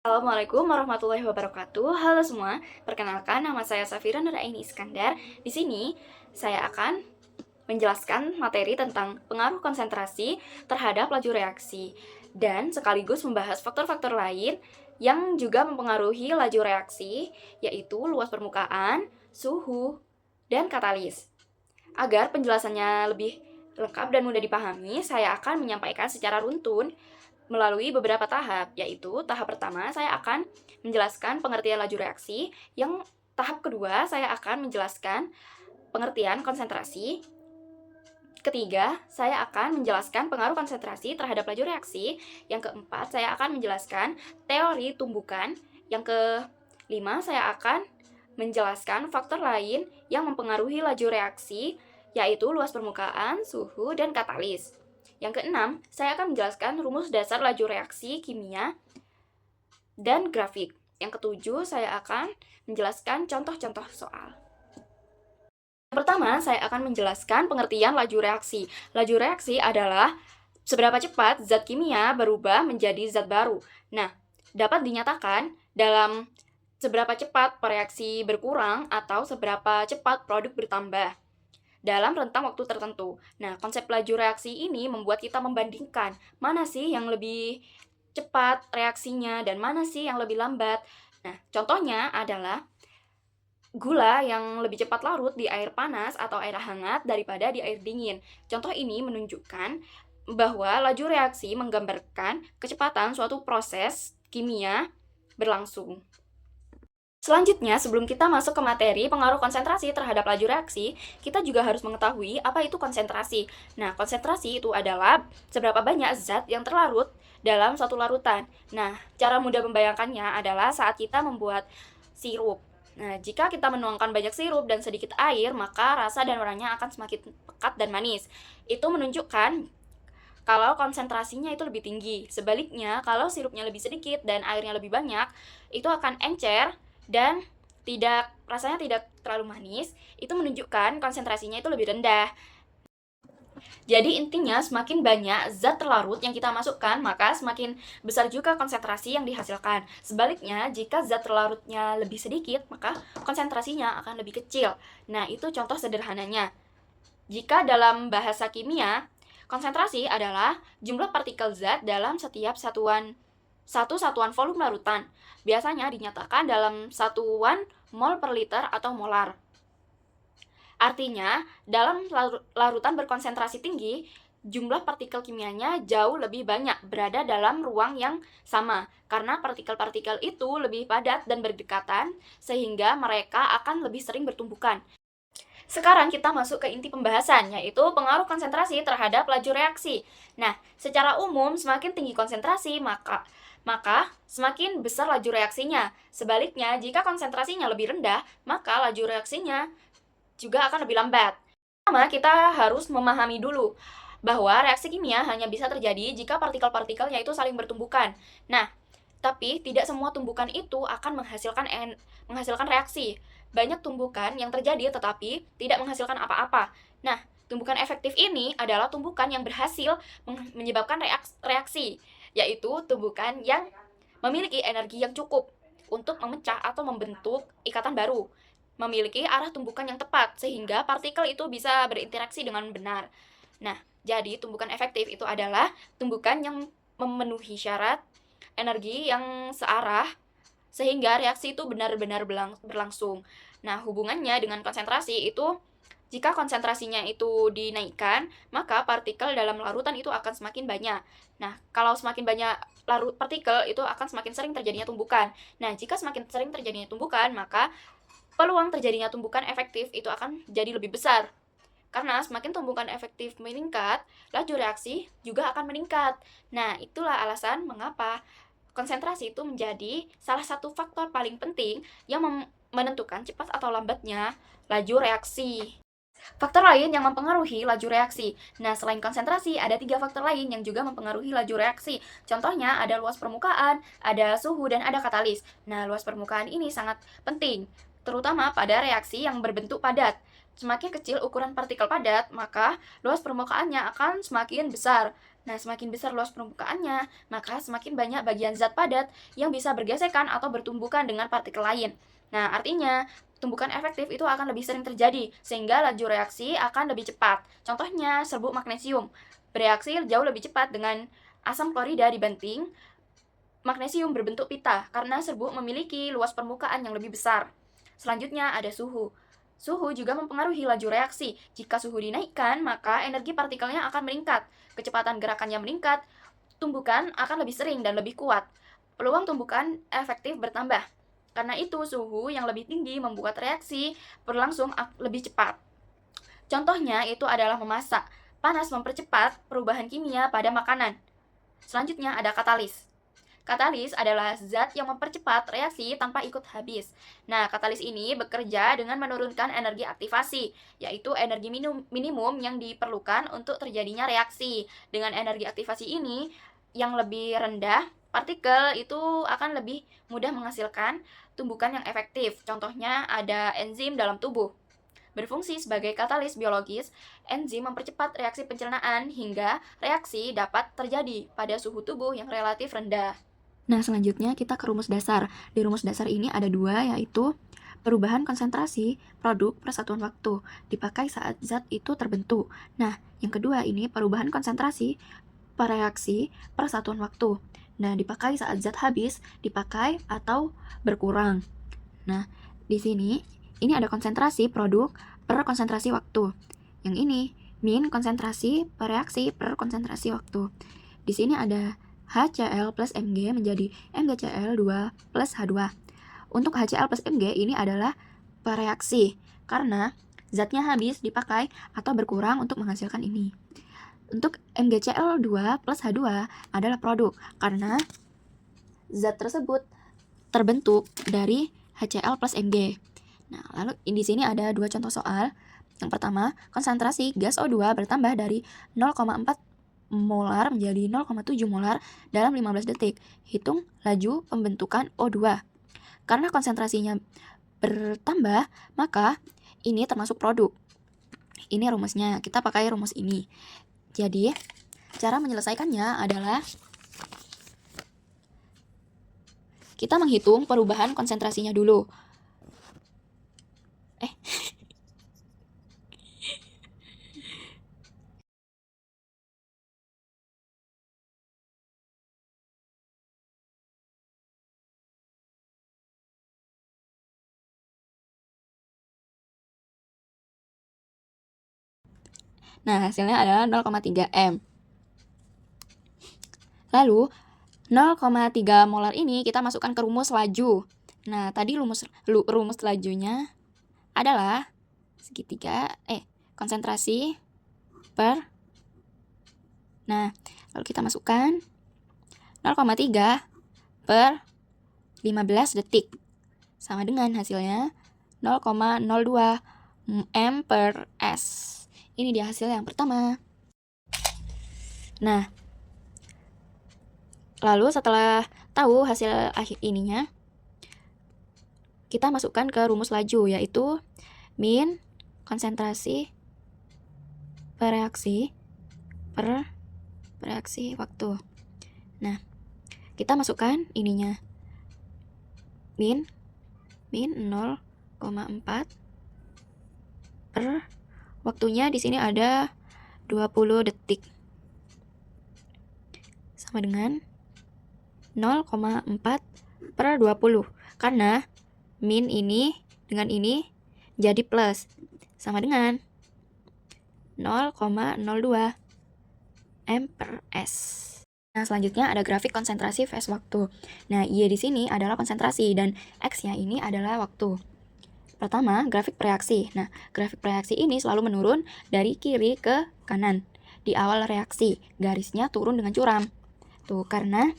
Assalamualaikum warahmatullahi wabarakatuh. Halo semua, perkenalkan nama saya Safira Nuraini Iskandar. Di sini saya akan menjelaskan materi tentang pengaruh konsentrasi terhadap laju reaksi dan sekaligus membahas faktor-faktor lain yang juga mempengaruhi laju reaksi, yaitu luas permukaan, suhu, dan katalis. Agar penjelasannya lebih lengkap dan mudah dipahami, saya akan menyampaikan secara runtun melalui beberapa tahap, yaitu tahap pertama saya akan menjelaskan pengertian laju reaksi, yang tahap kedua saya akan menjelaskan pengertian konsentrasi, ketiga saya akan menjelaskan pengaruh konsentrasi terhadap laju reaksi, yang keempat saya akan menjelaskan teori tumbukan, yang kelima saya akan menjelaskan faktor lain yang mempengaruhi laju reaksi, yaitu luas permukaan, suhu, dan katalis. Yang keenam, saya akan menjelaskan rumus dasar laju reaksi kimia dan grafik. Yang ketujuh, saya akan menjelaskan contoh-contoh soal. Yang pertama, saya akan menjelaskan pengertian laju reaksi. Laju reaksi adalah seberapa cepat zat kimia berubah menjadi zat baru. Nah, dapat dinyatakan dalam seberapa cepat reaksi berkurang atau seberapa cepat produk bertambah dalam rentang waktu tertentu. Nah, konsep laju reaksi ini membuat kita membandingkan mana sih yang lebih cepat reaksinya dan mana sih yang lebih lambat. Nah, contohnya adalah gula yang lebih cepat larut di air panas atau air hangat daripada di air dingin. Contoh ini menunjukkan bahwa laju reaksi menggambarkan kecepatan suatu proses kimia berlangsung. Selanjutnya, sebelum kita masuk ke materi pengaruh konsentrasi terhadap laju reaksi, kita juga harus mengetahui apa itu konsentrasi. Nah, konsentrasi itu adalah seberapa banyak zat yang terlarut dalam suatu larutan. Nah, cara mudah membayangkannya adalah saat kita membuat sirup. Nah, jika kita menuangkan banyak sirup dan sedikit air, maka rasa dan warnanya akan semakin pekat dan manis. Itu menunjukkan kalau konsentrasinya itu lebih tinggi. Sebaliknya, kalau sirupnya lebih sedikit dan airnya lebih banyak, itu akan encer dan rasanya tidak terlalu manis. Itu menunjukkan konsentrasinya itu lebih rendah. Jadi intinya semakin banyak zat terlarut yang kita masukkan, maka semakin besar juga konsentrasi yang dihasilkan. Sebaliknya, jika zat terlarutnya lebih sedikit, maka konsentrasinya akan lebih kecil. Nah, itu contoh sederhananya. Jika dalam bahasa kimia, konsentrasi adalah jumlah partikel zat dalam setiap satuan volume larutan. Biasanya dinyatakan dalam satuan mol per liter atau molar. Artinya, dalam larutan berkonsentrasi tinggi, jumlah partikel kimianya jauh lebih banyak berada dalam ruang yang sama, karena partikel-partikel itu lebih padat dan berdekatan, sehingga mereka akan lebih sering bertumbukan. Sekarang kita masuk ke inti pembahasan, yaitu pengaruh konsentrasi terhadap laju reaksi. Nah, secara umum semakin tinggi konsentrasi, maka semakin besar laju reaksinya. Sebaliknya, jika konsentrasinya lebih rendah, maka laju reaksinya juga akan lebih lambat. Pertama, kita harus memahami dulu bahwa reaksi kimia hanya bisa terjadi jika partikel-partikelnya itu saling bertumbukan. Nah, tapi tidak semua tumbukan itu akan menghasilkan reaksi. Banyak tumbukan yang terjadi tetapi tidak menghasilkan apa-apa. Nah, tumbukan efektif ini adalah tumbukan yang berhasil menyebabkan reaksi, yaitu tumbukan yang memiliki energi yang cukup untuk memecah atau membentuk ikatan baru, memiliki arah tumbukan yang tepat sehingga partikel itu bisa berinteraksi dengan benar. Nah, jadi tumbukan efektif itu adalah tumbukan yang memenuhi syarat energi yang searah sehingga reaksi itu benar-benar berlangsung. Nah, hubungannya dengan konsentrasi itu, jika konsentrasinya itu dinaikkan, maka partikel dalam larutan itu akan semakin banyak. Nah, kalau semakin banyak partikel, itu akan semakin sering terjadinya tumbukan. Nah, jika semakin sering terjadinya tumbukan, maka peluang terjadinya tumbukan efektif itu akan jadi lebih besar. Karena semakin tumbukan efektif meningkat, laju reaksi juga akan meningkat. Nah, itulah alasan mengapa konsentrasi itu menjadi salah satu faktor paling penting yang menentukan cepat atau lambatnya laju reaksi. Faktor lain yang mempengaruhi laju reaksi. Nah, selain konsentrasi, ada 3 faktor lain yang juga mempengaruhi laju reaksi. Contohnya, ada luas permukaan, ada suhu, dan ada katalis. Nah, luas permukaan ini sangat penting, terutama pada reaksi yang berbentuk padat. Semakin kecil ukuran partikel padat, maka luas permukaannya akan semakin besar. Nah, semakin besar luas permukaannya, maka semakin banyak bagian zat padat yang bisa bergesekan atau bertumbukan dengan partikel lain. Nah, artinya tumbukan efektif itu akan lebih sering terjadi, sehingga laju reaksi akan lebih cepat. Contohnya, serbuk magnesium bereaksi jauh lebih cepat dengan asam klorida dibanding magnesium berbentuk pita, karena serbuk memiliki luas permukaan yang lebih besar. Selanjutnya ada suhu. Suhu juga mempengaruhi laju reaksi. Jika suhu dinaikkan, maka energi partikelnya akan meningkat. Kecepatan gerakannya meningkat, tumbukan akan lebih sering dan lebih kuat. Peluang tumbukan efektif bertambah. Karena itu, suhu yang lebih tinggi membuat reaksi berlangsung lebih cepat. Contohnya itu adalah memasak. Panas mempercepat perubahan kimia pada makanan. Selanjutnya ada katalis. Katalis adalah zat yang mempercepat reaksi tanpa ikut habis. Nah, katalis ini bekerja dengan menurunkan energi aktivasi, yaitu energi minimum yang diperlukan untuk terjadinya reaksi. Dengan energi aktivasi ini yang lebih rendah, partikel itu akan lebih mudah menghasilkan tumbukan yang efektif. Contohnya ada enzim dalam tubuh. Berfungsi sebagai katalis biologis, enzim mempercepat reaksi pencernaan hingga reaksi dapat terjadi pada suhu tubuh yang relatif rendah. Nah, selanjutnya kita ke rumus dasar. Di rumus dasar ini ada dua, yaitu perubahan konsentrasi produk per satuan waktu dipakai saat zat itu terbentuk. Nah, yang kedua ini perubahan konsentrasi per reaksi per satuan waktu. Nah, dipakai saat zat habis, dipakai atau berkurang. Nah, di sini ini ada konsentrasi produk per konsentrasi waktu. Yang ini min konsentrasi per reaksi per konsentrasi waktu. Di sini ada HCl plus Mg menjadi MgCl2 plus H2. Untuk HCl plus Mg ini adalah per reaksi, karena zatnya habis dipakai atau berkurang untuk menghasilkan ini. Untuk MgCl2 plus H2 adalah produk, karena zat tersebut terbentuk dari HCl plus Mg. Nah, lalu di sini ada dua contoh soal. Yang pertama, konsentrasi gas O2 bertambah dari 0,4 molar menjadi 0,7 molar dalam 15 detik. Hitung laju pembentukan O2. Karena konsentrasinya bertambah, maka ini termasuk produk. Ini rumusnya, kita pakai rumus ini. Jadi, cara menyelesaikannya adalah kita menghitung perubahan konsentrasinya dulu. Nah, hasilnya adalah 0,3 M. Lalu, 0,3 molar ini kita masukkan ke rumus laju. Nah, tadi rumus lajunya adalah konsentrasi per. Nah, lalu kita masukkan 0,3 per 15 detik. Sama dengan hasilnya 0,02 M per S. Ini dia hasil yang pertama. Nah, lalu setelah tahu hasil akhir ininya, kita masukkan ke rumus laju, yaitu min konsentrasi per reaksi waktu. Nah, kita masukkan ininya. Min 0,4 per waktunya di sini ada 20 detik. Sama dengan 0,4 per 20. Karena min ini dengan ini jadi plus. Sama dengan 0,02 M per S. Nah, selanjutnya ada grafik konsentrasi fase waktu. Nah, Y di sini adalah konsentrasi dan X-nya ini adalah waktu. Pertama, grafik reaksi. Nah, grafik reaksi ini selalu menurun dari kiri ke kanan. Di awal reaksi, garisnya turun dengan curam. Tuh, karena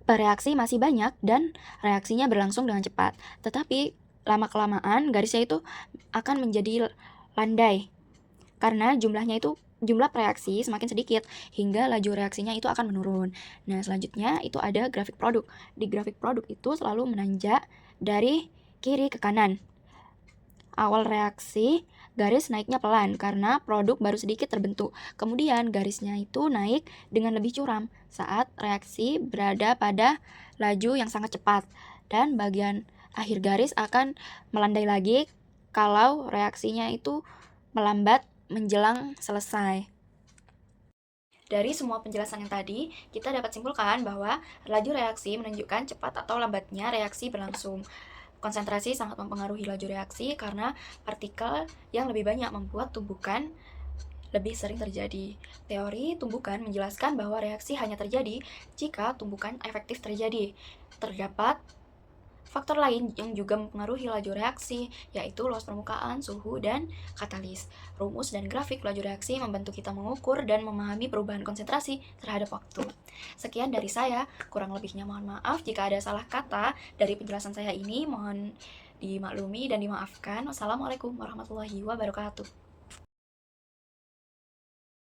bereaksi masih banyak dan reaksinya berlangsung dengan cepat. Tetapi, lama-kelamaan garisnya itu akan menjadi landai. Karena jumlah reaksi semakin sedikit hingga laju reaksinya itu akan menurun. Nah, selanjutnya itu ada grafik produk. Di grafik produk itu selalu menanjak dari kiri ke kanan. Awal reaksi garis naiknya pelan karena produk baru sedikit terbentuk. Kemudian garisnya itu naik dengan lebih curam saat reaksi berada pada laju yang sangat cepat. Dan bagian akhir garis akan melandai lagi kalau reaksinya itu melambat menjelang selesai. Dari semua penjelasan yang tadi, kita dapat simpulkan bahwa laju reaksi menunjukkan cepat atau lambatnya reaksi berlangsung. Konsentrasi sangat mempengaruhi laju reaksi karena partikel yang lebih banyak membuat tumbukan lebih sering terjadi. Teori tumbukan menjelaskan bahwa reaksi hanya terjadi jika tumbukan efektif terjadi. Terdapat faktor lain yang juga mempengaruhi laju reaksi, yaitu luas permukaan, suhu, dan katalis. Rumus dan grafik laju reaksi membantu kita mengukur dan memahami perubahan konsentrasi terhadap waktu. Sekian dari saya, kurang lebihnya mohon maaf jika ada salah kata dari penjelasan saya ini, mohon dimaklumi dan dimaafkan. Wassalamualaikum warahmatullahi wabarakatuh.